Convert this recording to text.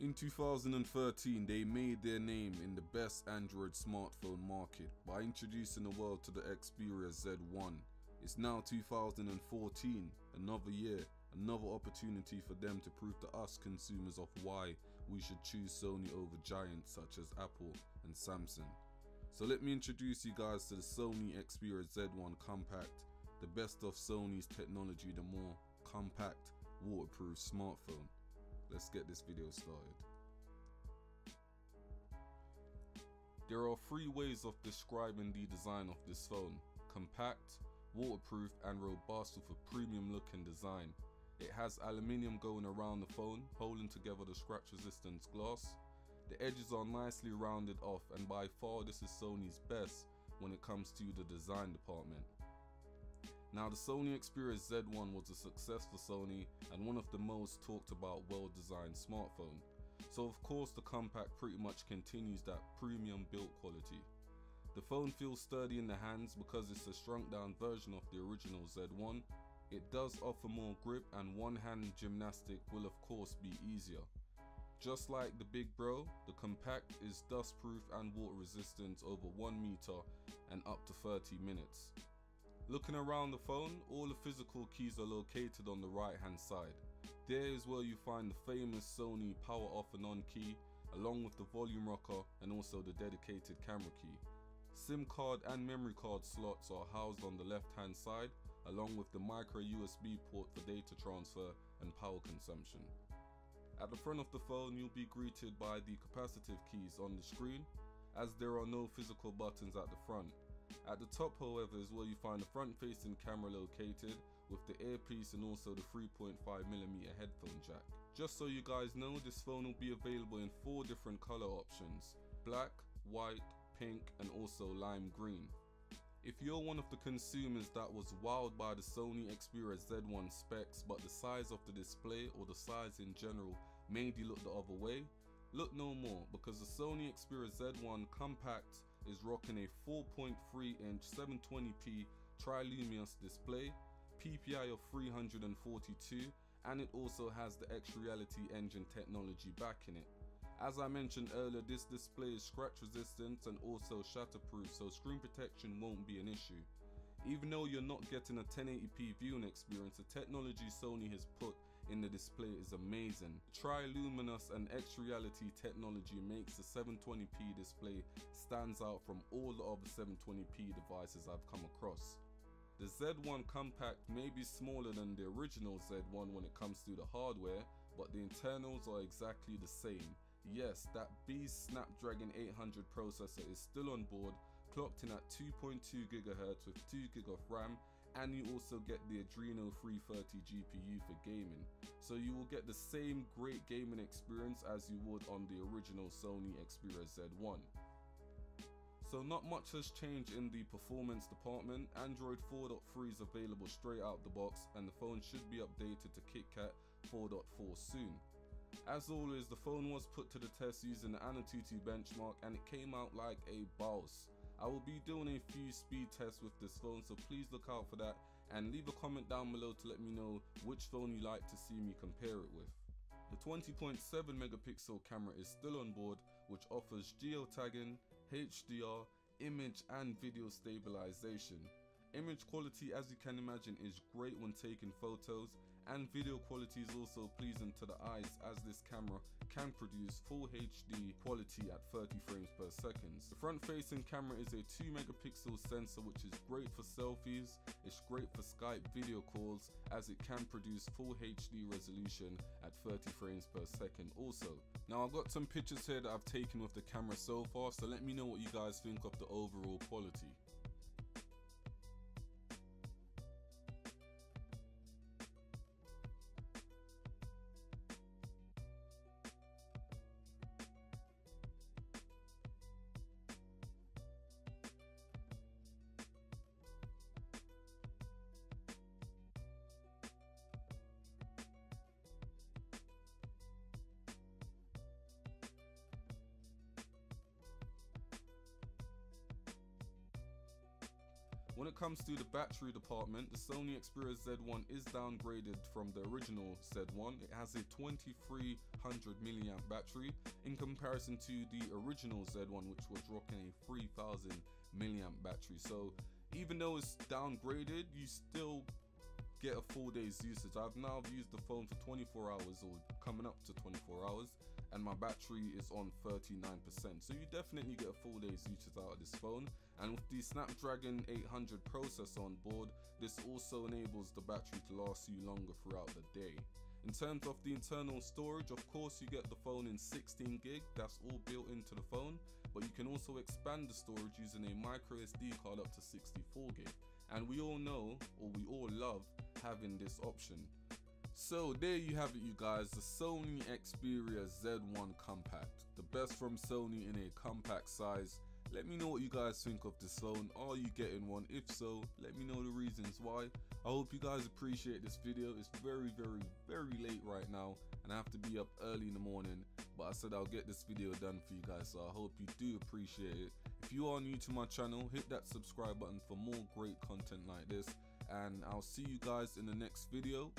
In 2013, they made their name in the best Android smartphone market by introducing the world to the Xperia Z1. It's now 2014, another year, another opportunity for them to prove to us consumers of why we should choose Sony over giants such as Apple and Samsung. So let me introduce you guys to the Sony Xperia Z1 Compact, the best of Sony's technology, the more compact, waterproof smartphone. Let's get this video started. There are three ways of describing the design of this phone: compact, waterproof and robust with a premium looking design. It has aluminium going around the phone, holding together the scratch resistant glass. The edges are nicely rounded off, and by far this is Sony's best when it comes to the design department. Now, the Sony Xperia Z1 was a success for Sony and one of the most talked about well-designed smartphone. So of course the Compact pretty much continues that premium build quality. The phone feels sturdy in the hands because it's a shrunk down version of the original Z1. It does offer more grip, and one-hand gymnastic will of course be easier. Just like the big bro, the Compact is dust proof and water resistant over 1 meter and up to 30 minutes. Looking around the phone, all the physical keys are located on the right hand side. There is where you find the famous Sony power off and on key, along with the volume rocker and also the dedicated camera key. SIM card and memory card slots are housed on the left hand side, along with the micro USB port for data transfer and power consumption. At the front of the phone, you'll be greeted by the capacitive keys on the screen, as there are no physical buttons at the front. At the top, however, is where you find the front-facing camera located, with the earpiece and also the 3.5mm headphone jack. Just so you guys know, this phone will be available in 4 different color options: black, white, pink and also lime green. If you're one of the consumers that was wowed by the Sony Xperia Z1 specs, but the size of the display or the size in general made you look the other way, look no more, because the Sony Xperia Z1 Compact is rocking a 4.3-inch 720p triluminous display, PPI of 342, and it also has the X-Reality engine technology backing it. As I mentioned earlier, this display is scratch resistant and also shatterproof, so screen protection won't be an issue. Even though you're not getting a 1080p viewing experience, the technology Sony has put in the display is amazing. Triluminous and X-Reality technology makes the 720p display stands out from all the other 720p devices I've come across. The Z1 Compact may be smaller than the original Z1 when it comes to the hardware, but the internals are exactly the same. Yes, that beast Snapdragon 800 processor is still on board, clocked in at 2.2 GHz with 2 GB of RAM, and you also get the Adreno 330 GPU for gaming. So you will get the same great gaming experience as you would on the original Sony Xperia Z1. So not much has changed in the performance department. Android 4.3 is available straight out the box, and the phone should be updated to KitKat 4.4 soon. As always, the phone was put to the test using the Antutu benchmark and it came out like a boss. I will be doing a few speed tests with this phone, so please look out for that, and leave a comment down below to let me know which phone you like to see me compare it with. The 20.7 megapixel camera is still on board, which offers geotagging, HDR, image and video stabilization. Image quality, as you can imagine, is great when taking photos, and video quality is also pleasing to the eyes, as this camera can produce full HD quality at 30 frames per second. The front facing camera is a 2 megapixel sensor, which is great for selfies. It's great for Skype video calls, as it can produce full HD resolution at 30 frames per second also. Now, I've got some pictures here that I've taken with the camera so far, so let me know what you guys think of the overall quality. When it comes to the battery department, the Sony Xperia Z1 is downgraded from the original Z1. It has a 2300 milliamp battery in comparison to the original Z1, which was rocking a 3000 milliamp battery. So even though it's downgraded, you still get a full day's usage. I've now used the phone for 24 hours or coming up to 24 hours, and my battery is on 39%. So you definitely get a full day's usage out of this phone. And with the Snapdragon 800 processor on board, this also enables the battery to last you longer throughout the day. In terms of the internal storage, of course you get the phone in 16 gig, that's all built into the phone, but you can also expand the storage using a micro SD card up to 64 gig. And we all know, or we all love, having this option. So there you have it, you guys, the Sony Xperia Z1 Compact, the best from Sony in a compact size. Let me know what you guys think of this phone. Are you getting one? If so, let me know the reasons why. I hope you guys appreciate this video. It's very late right now and I have to be up early in the morning, but I said I'll get this video done for you guys, so I hope you do appreciate it. If you are new to my channel, hit that subscribe button for more great content like this, and I'll see you guys in the next video.